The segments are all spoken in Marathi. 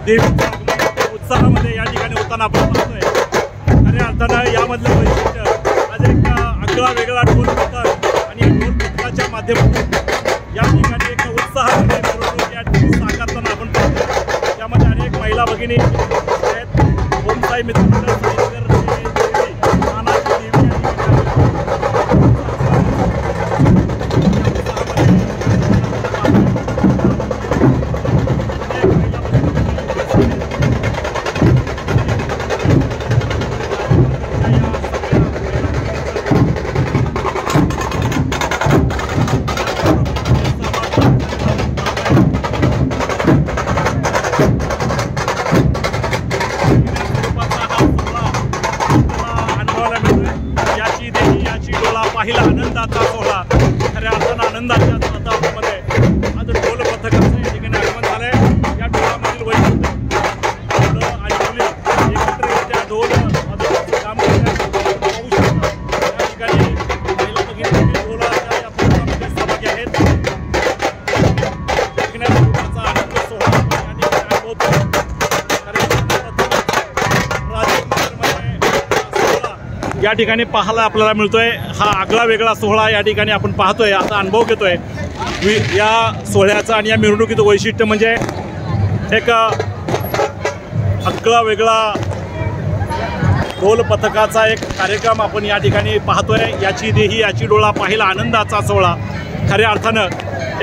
देवीच्या उत्साहामध्ये या ठिकाणी होताना आपण पाहतोय। खऱ्या अर्थानं यामधलं वैशिष्ट्य आज एक आगळा वेगळा ढोल पथक आणि या ढोल पथकाच्या माध्यमातून या ठिकाणी एक उत्साहामध्ये मिरवणूक या ठिकाणी साकारताना आपण पाहतोय। त्यामध्ये अनेक महिला भगिनी आहेत। ओमसाई मित्रमंडळ पाहिला आनंदाचा सोहळा खऱ्या अर्थानं आनंदाच्या वातावरणामध्ये आज ढोल पथकाचं या ठिकाणी आगमन झालंय। या ढोलामधील वैशिष्ट्य मुलं आणि मुली एकत्रितरित्या ढोल वाजवण्याचं काम करतात। पाहू शकता या ठिकाणी महिला भगिनी ढोलाच्या या पथकामध्ये सहभागी आहेत। स्वरूपाचा आनंद सोहळा आपण या ठिकाणी अनुभवतो। या ठिकाणी पाहायला आपल्याला मिळतोय हा आगळा वेगळा सोहळा या ठिकाणी आपण पाहतोय, आता अनुभव घेतोय। या सोहळ्याचा आणि या मिरवणुकीचं वैशिष्ट्य म्हणजे एक आगळा वेगळा ढोल पथकाचा एक कार्यक्रम आपण या ठिकाणी पाहतोय। याची देही याची डोळा पाहिला आनंदाचा सोहळा खऱ्या अर्थानं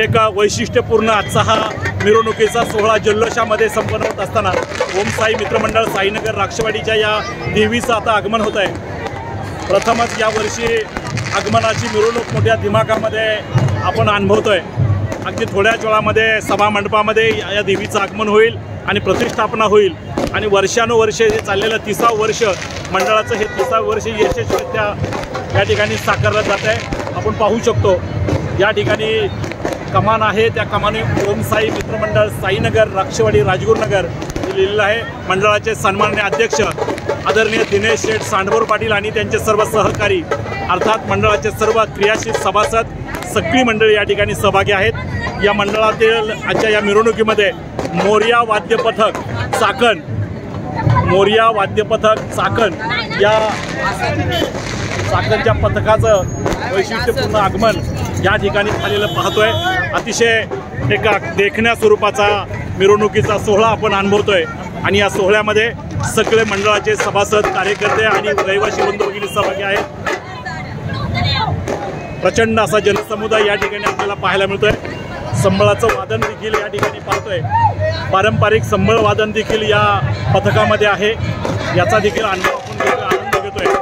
एक वैशिष्ट्यपूर्ण आजचा हा मिरवणुकीचा सोहळा जल्लोषामध्ये संपन्न होत असताना ओमसाई मित्रमंडळ साईनगर राक्षवाडीच्या या देवीचं आता आगमन होत आहे। प्रथमच यावर्षी आगमनाची मिरवणूक मोठ्या दिमाखामध्ये आपण अनुभवतोय। अगदी थोड्याच वेळामध्ये सभा मंडपामध्ये या देवीचं आगमन होईल आणि प्रतिष्ठापना होईल आणि वर्षानुवर्षे जे चाललेलं 30वे वर्ष मंडळाचं हे 30वे वर्ष यशस्वीरित्या या ठिकाणी साकारलं जात आहे। आपण पाहू शकतो या ठिकाणी कमान आहे, त्या कमानी ओमसाई मित्रमंडळ साईनगर राक्षवाडी राजगुरुनगर लिहिलेलं आहे। मंडळाचे सन्माननीय अध्यक्ष आदरणीय दिनेश शेठ सांडभोर पाटील आणि त्यांचे सर्व सहकारी अर्थात मंडळाचे सर्व क्रियाशील सभासद सगळी मंडळी या ठिकाणी सहभागी आहेत। या मंडळातील आजच्या या मिरवणुकीमध्ये मोरया वाद्य पथक चाकण या चाकणच्या पथकाचं वैशिष्ट्यपूर्ण आगमन या ठिकाणी झालेलं पाहतोय। अतिशय एका देखण्या स्वरूपाचा मिरवणुकीचा सोहळा आपण अनुभवतोय आणि या सोहळ्यामध्ये सगळे मंडळाचे सभासद कार्यकर्ते आणि रहिवासी बंधू भगिनी सहभागी आहेत। प्रचंड असा जनसमुदाय या ठिकाणी आपल्याला पाहायला मिळतोय। संबळाचं वादन देखील या ठिकाणी पाहतोय। पारंपरिक संबळ वादन देखील या पथकामध्ये आहे, याचा देखील अनुभव आपण आनंद घेतोय।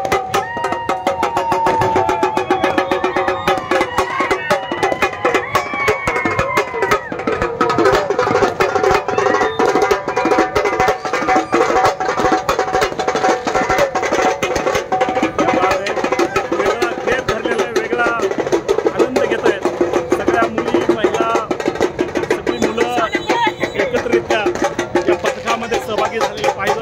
सहभागी झालेले पाहिजे।